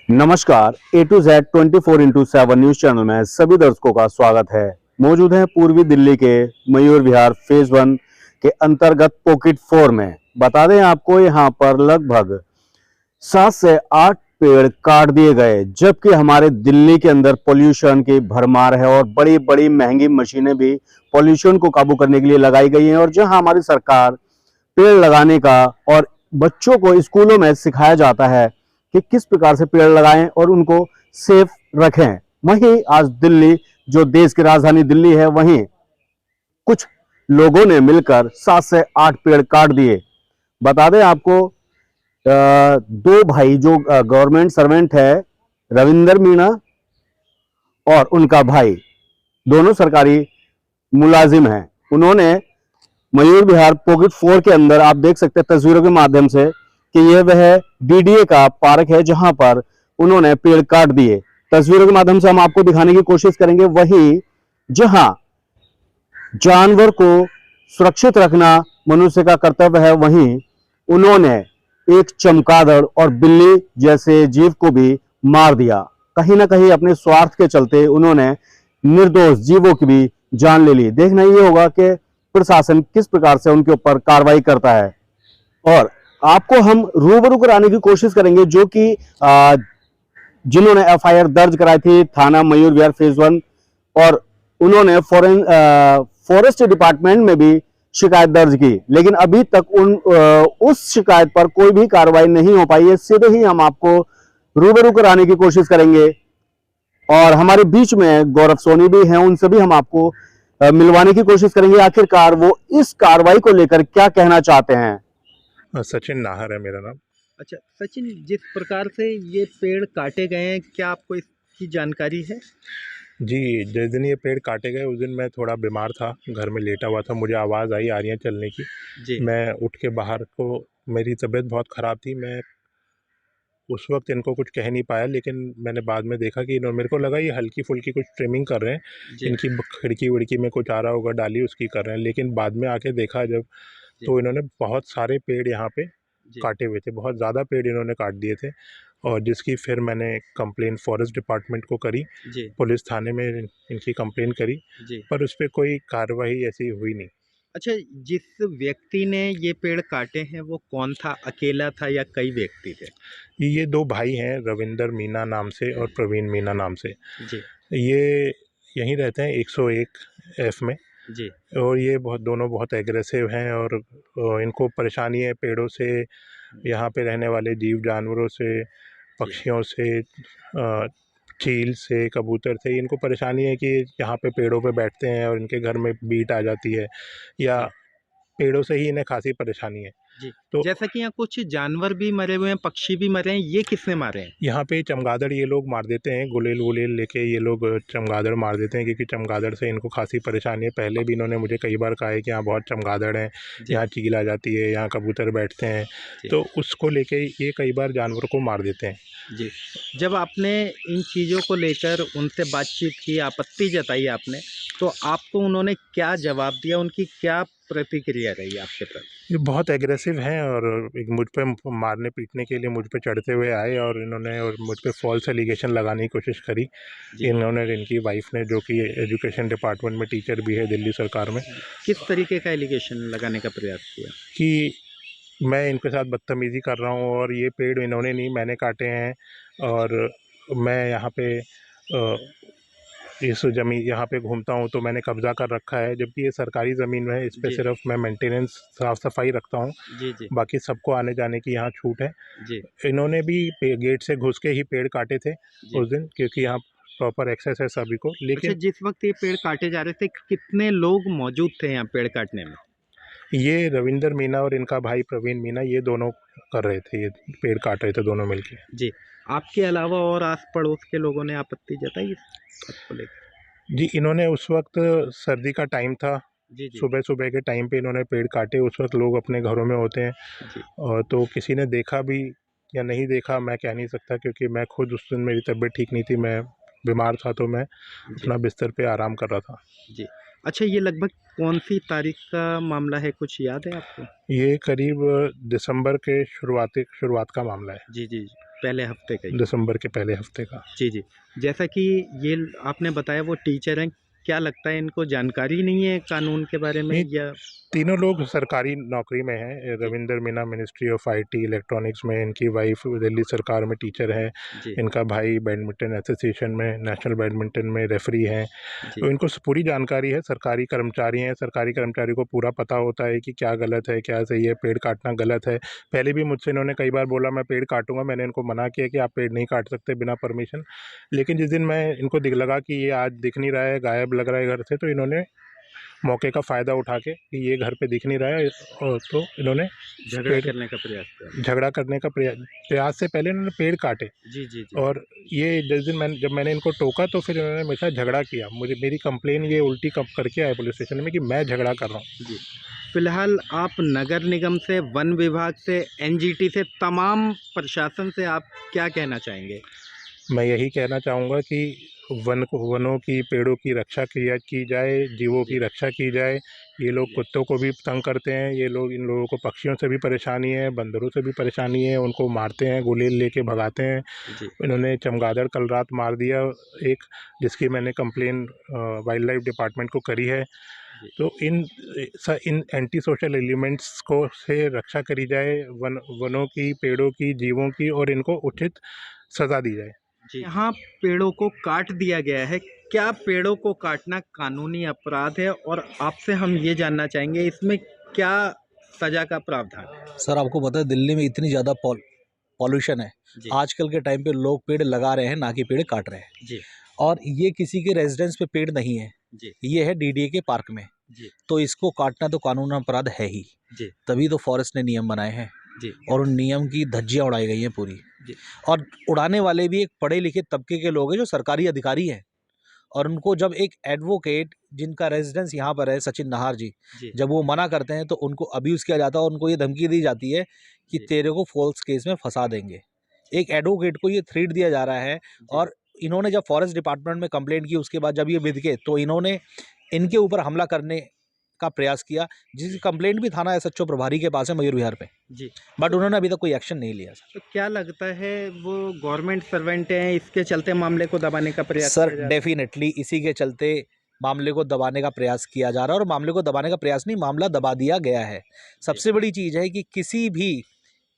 नमस्कार। A to Z 24x7 news channel में सभी दर्शकों का स्वागत है। मौजूद हैं पूर्वी दिल्ली के मयूर विहार फेज 1 के अंतर्गत पॉकेट 4 में। बता दें आपको, यहाँ पर लगभग 7 से 8 पेड़ काट दिए गए, जबकि हमारे दिल्ली के अंदर पोल्यूशन की भरमार है और बड़ी बड़ी महंगी मशीनें भी पोल्यूशन को काबू करने के लिए लगाई गई हैं। और जहां हमारी सरकार पेड़ लगाने का और बच्चों को स्कूलों में सिखाया जाता है कि किस प्रकार से पेड़ लगाएं और उनको सेफ रखें, वहीं आज दिल्ली, जो देश की राजधानी दिल्ली है, वहीं कुछ लोगों ने मिलकर 7 से 8 पेड़ काट दिए। बता दें आपको, दो भाई जो गवर्नमेंट सर्वेंट है, रविंदर मीणा और उनका भाई, दोनों सरकारी मुलाजिम हैं। उन्होंने मयूर विहार पॉकेट 4 के अंदर, आप देख सकते हैं तस्वीरों के माध्यम से कि यह वह डीडीए का पार्क है जहां पर उन्होंने पेड़ काट दिए। तस्वीरों के माध्यम से हम आपको दिखाने की कोशिश करेंगे। वही जहां जानवर को सुरक्षित रखना मनुष्य का कर्तव्य है, वहीं उन्होंने एक चमगादड़ और बिल्ली जैसे जीव को भी मार दिया। कहीं ना कहीं अपने स्वार्थ के चलते उन्होंने निर्दोष जीवों की भी जान ले ली। देखना ये होगा कि प्रशासन किस प्रकार से उनके ऊपर कार्रवाई करता है। और आपको हम रूबरू कराने की कोशिश करेंगे जो कि जिन्होंने एफआईआर दर्ज कराई थी थाना मयूर विहार फेज 1, और उन्होंने फॉरेस्ट डिपार्टमेंट में भी शिकायत दर्ज की, लेकिन अभी तक उस शिकायत पर कोई भी कार्रवाई नहीं हो पाई है। सीधे ही हम आपको रूबरू कराने की कोशिश करेंगे। और हमारे बीच में गौरव सोनी भी हैं, उनसे भी हम आपको मिलवाने की कोशिश करेंगे। आखिरकार वो इस कार्रवाई को लेकर क्या कहना चाहते हैं। सचिन नाहर है मेरा नाम। अच्छा सचिन, जिस प्रकार से ये पेड़ काटे गए हैं, क्या आपको इसकी जानकारी है? जी, जिस दिन ये पेड़ काटे गए उस दिन मैं थोड़ा बीमार था, घर में लेटा हुआ था। मुझे आवाज़ आई आरियाँ चलने की। जी। मैं उठ के बाहर को, मेरी तबीयत बहुत ख़राब थी। मैं उस वक्त इनको कुछ कह नहीं पाया, लेकिन मैंने बाद में देखा कि इन्होंने, मेरे को लगा ये हल्की फुल्की कुछ ट्रिमिंग कर रहे हैं, जी। इनकी खिड़की विड़की में कुछ आ रहा होगा, डाली उसकी कर रहे हैं। लेकिन बाद में आके देखा जब, जी। तो इन्होंने बहुत सारे पेड़ यहाँ पे जी। काटे हुए थे, बहुत ज़्यादा पेड़ इन्होंने काट दिए थे। और जिसकी फिर मैंने कंप्लेन फॉरेस्ट डिपार्टमेंट को करी, जी। पुलिस थाने में इनकी कंप्लेन करी, जी। पर उस पर कोई कार्रवाई ऐसी हुई नहीं। अच्छा, जिस व्यक्ति ने ये पेड़ काटे हैं वो कौन था? अकेला था या कई व्यक्ति थे? ये दो भाई हैं, रविंदर मीना नाम से और प्रवीण मीना नाम से। जी। ये यहीं रहते हैं 101 F में। जी। और ये दोनों बहुत एग्रेसिव हैं, और इनको परेशानी है पेड़ों से, यहाँ पे रहने वाले जीव जानवरों से, पक्षियों से, चील से, कबूतर से। इनको परेशानी है कि यहाँ पे पेड़ों पे बैठते हैं और इनके घर में बीट आ जाती है, या जी। पेड़ों से ही इन्हें खासी परेशानी है। जी। तो जैसा कि यहाँ कुछ जानवर भी मरे हुए हैं, पक्षी भी मरे हैं, ये किसने मारे हैं? यहाँ पे चमगादड़ ये लोग मार देते हैं, गुलेल वुलेल लेके ये लोग चमगादड़ मार देते हैं, क्योंकि चमगादड़ से इनको खासी परेशानी है। पहले भी इन्होंने मुझे कई बार कहा है कि यहाँ बहुत चमगादड़ हैं, जी। यहाँ चील आ जाती है, यहाँ कबूतर बैठते हैं। जी। तो उसको लेके ये कई बार जानवरों को मार देते हैं। जी। जब आपने इन चीज़ों को लेकर उनसे बातचीत की, आपत्ति जताई आपने, तो आपको उन्होंने क्या जवाब दिया? उनकी क्या प्रतिक्रिया रही आपके प्रति? ये बहुत एग्रेसिव हैं, और एक मुझ पे मारने पीटने के लिए मुझ पे चढ़ते हुए आए, और इन्होंने और मुझ पे फॉल्स एलिगेशन लगाने की कोशिश करी। जी। इन्होंने, इनकी वाइफ ने, जो कि एजुकेशन डिपार्टमेंट में टीचर भी है दिल्ली सरकार में, किस तरीके का एलिगेशन लगाने का प्रयास किया? कि मैं इनके साथ बदतमीज़ी कर रहा हूँ, और ये पेड़ इन्होंने नहीं, मैंने काटे हैं। और मैं यहाँ पे इस ज़मीन, यहाँ पे घूमता हूँ तो मैंने कब्ज़ा कर रखा है, जबकि ये सरकारी ज़मीन है। इस पे जी। सिर्फ मैं मेंटेनेंस, साफ़ सफाई रखता हूँ, जी। जी। बाकी सबको आने जाने की यहाँ छूट है। जी। इन्होंने भी गेट से घुस के ही पेड़ काटे थे जी। उस दिन, क्योंकि यहाँ प्रॉपर एक्सेस है सभी को। अच्छा, लेकिन जिस वक्त ये पेड़ काटे जा रहे थे, कितने लोग मौजूद थे यहाँ पेड़ काटने में? ये रविंदर मीना और इनका भाई प्रवीण मीना, ये दोनों कर रहे थे, ये पेड़ काट रहे थे दोनों मिलके। जी। आपके अलावा और आस पड़ोस के लोगों ने आपत्ति जताई इस बात को लेकर? जी, इन्होंने उस वक्त, सर्दी का टाइम था, जी। जी। सुबह सुबह के टाइम पे इन्होंने पेड़ काटे। उस वक्त लोग अपने घरों में होते हैं, जी। और तो किसी ने देखा भी या नहीं देखा मैं कह नहीं सकता, क्योंकि मैं खुद उस दिन, मेरी तबीयत ठीक नहीं थी, मैं बीमार था, तो मैं जी। अपना बिस्तर पे आराम कर रहा था। जी। अच्छा, ये लगभग कौन सी तारीख का मामला है, कुछ याद है आपको? ये करीब दिसंबर के शुरुआत का मामला है। जी। जी। पहले हफ्ते का ही। दिसंबर के पहले हफ्ते का। जी जी। जैसा कि ये आपने बताया वो टीचर हैं, क्या लगता है इनको जानकारी नहीं है कानून के बारे में नहीं, या? तीनों लोग सरकारी नौकरी में हैं। जी। Ravinder Meena ministry of IT electronics में, इनकी वाइफ दिल्ली सरकार में टीचर है, जी इनका भाई बैडमिंटन एसोसिएशन में, नेशनल बैडमिंटन में रेफरी हैं। जी तो इनको पूरी जानकारी है, सरकारी कर्मचारी हैं, सरकारी कर्मचारी को पूरा पता होता है कि क्या गलत है क्या सही है, पेड़ काटना गलत है। पहले भी मुझसे इन्होंने कई बार बोला मैं पेड़ काटूंगा, मैंने इनको मना किया कि आप पेड़ नहीं काट सकते बिना परमिशन। लेकिन जिस दिन मैं इनको लगा कि ये आज दिख नहीं रहा है, गायब लग रहा है घर से, तो इन्होंने मौके का फ़ायदा उठा के कि ये घर पे दिख नहीं रहा है, और तो इन्होंने झगड़ा पेड़ करने का प्रयास किया। झगड़ा करने का प्रयास से पहले इन्होंने पेड़ काटे। जी जी जी। और ये जिस दिन जब मैंने इनको टोका तो फिर इन्होंने मेरे साथ झगड़ा किया। मेरी कंप्लेन ये उल्टी कब करके आए पुलिस स्टेशन में कि मैं झगड़ा कर रहा हूँ। जी। फिलहाल आप नगर निगम से, वन विभाग से, एनजीटी से, तमाम प्रशासन से आप क्या कहना चाहेंगे? मैं यही कहना चाहूँगा कि वनों की, पेड़ों की रक्षा की जाए, जीवों की रक्षा की जाए। ये लोग कुत्तों को भी तंग करते हैं, ये लोग, इन लोगों को पक्षियों से भी परेशानी है, बंदरों से भी परेशानी है, उनको मारते हैं, गुलेल लेके भगाते हैं। जी इन्होंने चमगादड़ कल रात मार दिया एक, जिसकी मैंने कंप्लेन वाइल्ड लाइफ डिपार्टमेंट को करी है। जी तो इन एंटी सोशल एलिमेंट्स को से रक्षा करी जाए, वनों की, पेड़ों की, जीवों की, और इनको उचित सज़ा दी जाए। जी। यहाँ पेड़ों को काट दिया गया है, क्या पेड़ों को काटना कानूनी अपराध है? और आपसे हम ये जानना चाहेंगे इसमें क्या सजा का प्रावधान है? सर आपको पता है दिल्ली में इतनी ज़्यादा पॉल्यूशन है, जी आजकल के टाइम पे लोग पेड़ लगा रहे हैं ना कि पेड़ काट रहे हैं। जी और ये किसी के रेजिडेंस पे पेड़ नहीं है, जी ये है डीडीए के पार्क में, जी तो इसको काटना तो कानून अपराध है ही। जी तभी तो फॉरेस्ट ने नियम बनाए हैं जी और उन नियम की धज्जियाँ उड़ाई गई हैं पूरी। जी। और उड़ाने वाले भी एक पढ़े लिखे तबके के लोग हैं जो सरकारी अधिकारी हैं, और उनको जब एक एडवोकेट जिनका रेजिडेंस यहाँ पर है, सचिन नाहर जी, जी जब वो मना करते हैं तो उनको अब्यूज़ किया जाता है और उनको ये धमकी दी जाती है कि जी। तेरे को फॉल्स केस में फंसा देंगे। एक एडवोकेट को ये थ्रेट दिया जा रहा है। और इन्होंने जब फॉरेस्ट डिपार्टमेंट में कंप्लेंट की, उसके बाद जब ये बिदके तो इन्होंने इनके ऊपर हमला करने का प्रयास किया, जिसकी कंप्लेंट भी थाना एसएचओ प्रभारी के पास है मयूर विहार पे, जी। बट उन्होंने अभी तक कोई एक्शन नहीं लिया। तो क्या लगता है वो गवर्नमेंट सर्वेंट हैं, इसके चलते मामले को दबाने का प्रयास सर किया जा रहा है? डेफिनेटली इसी के चलते मामले को दबाने का प्रयास किया जा रहा है, और मामले को दबाने का प्रयास नहीं, मामला दबा दिया गया है। सबसे बड़ी चीज़ है कि किसी भी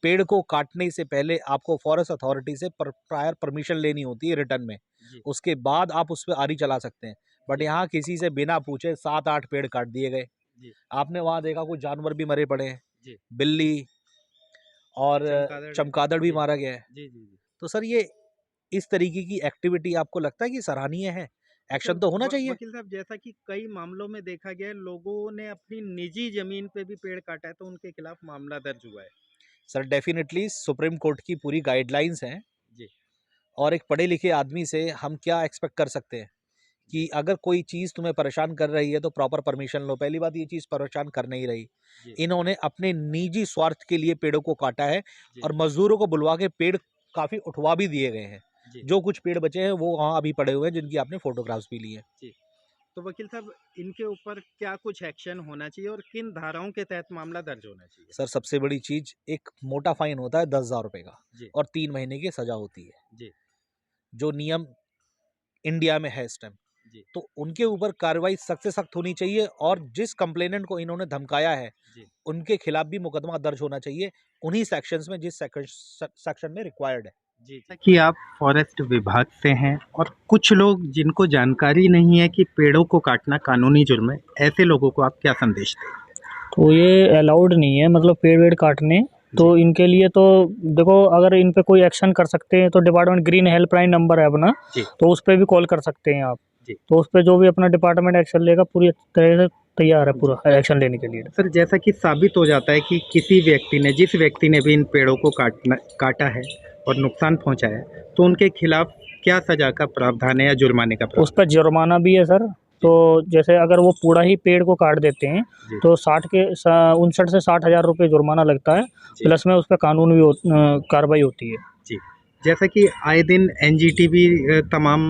पेड़ को काटने से पहले आपको फॉरेस्ट अथॉरिटी से प्रायर परमिशन लेनी होती है रिटर्न में, जी उसके बाद आप उस पर आरी चला सकते हैं। बट यहाँ किसी से बिना पूछे 7-8 पेड़ काट दिए गए। जी आपने वहाँ देखा कुछ जानवर भी मरे पड़े हैं, जी। बिल्ली और चमगादड़ भी जी मारा गया है। जी जी जी। तो सर ये इस तरीके की एक्टिविटी आपको लगता है कि सराहनीय है? एक्शन तो होना चाहिए। वकील साहब, जैसा कि कई मामलों में देखा गया है, लोगों ने अपनी निजी जमीन पे भी पेड़ काटा है तो उनके खिलाफ मामला दर्ज हुआ है। सर डेफिनेटली सुप्रीम कोर्ट की पूरी गाइडलाइंस हैं, जी और एक पढ़े लिखे आदमी से हम क्या एक्सपेक्ट कर सकते हैं कि अगर कोई चीज़ तुम्हें परेशान कर रही है तो प्रॉपर परमिशन लो। पहली बात, ये चीज़ परेशान कर नहीं रही, जी इन्होंने अपने निजी स्वार्थ के लिए पेड़ों को काटा है, जी और मजदूरों को बुलवा के पेड़ काफ़ी उठवा भी दिए गए हैं। जी जो कुछ पेड़ बचे हैं वो वहाँ अभी पड़े हुए हैं, जिनकी आपने फोटोग्राफ्स भी ली हैं। जी। तो वकील साहब, इनके ऊपर क्या कुछ एक्शन होना चाहिए और किन धाराओं के तहत मामला दर्ज होना चाहिए? सर सबसे बड़ी चीज़, एक मोटा फाइन होता है 10,000 रुपये का, जी और 3 महीने की सज़ा होती है, जी जो नियम इंडिया में है इस टाइम। जी तो उनके ऊपर कार्रवाई सख्त से सख्त होनी चाहिए, और जिस कंप्लेनेंट को इन्होंने धमकाया है जी उनके खिलाफ भी मुकदमा दर्ज होना चाहिए, उन्हीं सेक्शंस में जिस सेक्शन में रिक्वायर्ड है। जी। जैसा कि आप फॉरेस्ट विभाग से हैं और कुछ लोग जिनको जानकारी नहीं है कि पेड़ों को काटना कानूनी जुर्म है, ऐसे लोगों को आप क्या संदेश दें? तो ये अलाउड नहीं है, मतलब पेड़ वेड़ काटने। तो इनके लिए तो देखो, अगर इन पे कोई एक्शन कर सकते हैं तो डिपार्टमेंट ग्रीन हेल्पलाइन नंबर है अपना, जी तो उस पर भी कॉल कर सकते हैं आप। जी। तो उस पर जो भी अपना डिपार्टमेंट एक्शन लेगा पूरी तरह से तैयार है पूरा एक्शन लेने के लिए। सर, जैसा कि साबित हो जाता है कि किसी व्यक्ति ने, जिस व्यक्ति ने भी इन पेड़ों को काटा है और नुकसान पहुंचाया है, तो उनके खिलाफ क्या सजा का प्रावधान है या जुर्माने का उस प्रावधान? पर जुर्माना भी है सर। तो जैसे अगर वो पूरा ही पेड़ को काट देते हैं जी। तो 59 से 60,000 रुपये जुर्माना लगता है, जी। प्लस में उस पर कानून भी कार्रवाई होती है। जी। जैसा कि आए दिन एनजीटी भी तमाम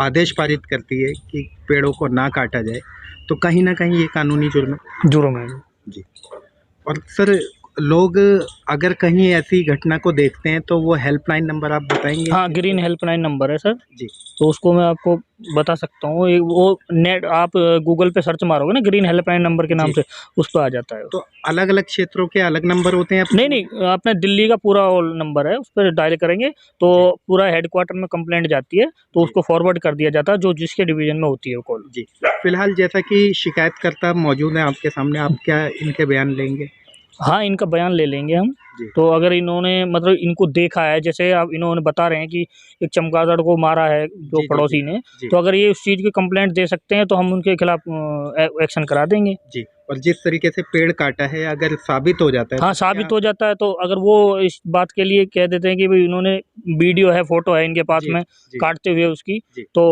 आदेश पारित करती है कि पेड़ों को ना काटा जाए, तो कहीं ना कहीं ये कानूनी जुर्म है। जुर्म है। जी। और सर, लोग अगर कहीं ऐसी घटना को देखते हैं तो वो हेल्पलाइन नंबर आप बताएंगे? हाँ, ग्रीन हेल्पलाइन नंबर है सर जी। तो उसको मैं आपको बता सकता हूँ। वो नेट आप गूगल पे सर्च मारोगे ना ग्रीन हेल्पलाइन नंबर के नाम जी। से, उस पर आ जाता है। तो अलग अलग क्षेत्रों के अलग नंबर होते हैं? नहीं नहीं, अपने दिल्ली का पूरा नंबर है, उस पर डायल करेंगे तो पूरा हेडक्वार्टर में कंप्लेंट जाती है तो जी। उसको फॉरवर्ड कर दिया जाता है जो जिसके डिवीजन में होती है वो कॉल। जी। फिलहाल जैसा कि शिकायतकर्ता मौजूद हैं आपके सामने, आप क्या इनके बयान लेंगे? हाँ, इनका बयान ले लेंगे हम। जी। तो अगर इन्होंने मतलब इनको देखा है, जैसे अब इन्होंने बता रहे हैं कि एक चमगादड़ को मारा है जो जी, पड़ोसी ने, जी। तो अगर ये उस चीज़ की कंप्लेंट दे सकते हैं तो हम उनके खिलाफ एक्शन करा देंगे। जी। और जिस तरीके से पेड़ काटा है अगर साबित हो जाता है हाँ, तो साबित क्या- हो जाता है तो अगर वो इस बात के लिए कह देते हैं कि भाई इन्होंने वीडियो है, फोटो है इनके पास जी, में जी। काटते हुए उसकी, जी। तो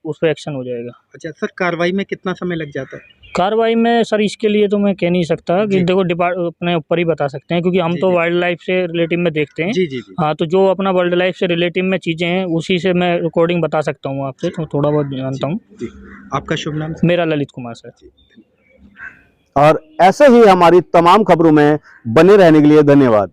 उस पर एक्शन हो जाएगा। अच्छा सर, कार्रवाई में कितना समय लग जाता है? कार्रवाई में सर इसके लिए तो मैं कह नहीं सकता कि जी। देखो अपने ऊपर ही बता सकते हैं क्योंकि हम जी, तो जी। वाइल्ड लाइफ से रिलेटिव में देखते हैं। जी, जी, जी। हाँ, तो जो अपना वाइल्ड लाइफ से रिलेटिव में चीज़ें हैं उसी से मैं रिकॉर्डिंग बता सकता हूँ आपसे, तो थोड़ा बहुत जानता हूँ। जी। आपका शुभ नाम? मेरा ललित कुमार सर। और ऐसे ही हमारी तमाम खबरों में बने रहने के लिए धन्यवाद।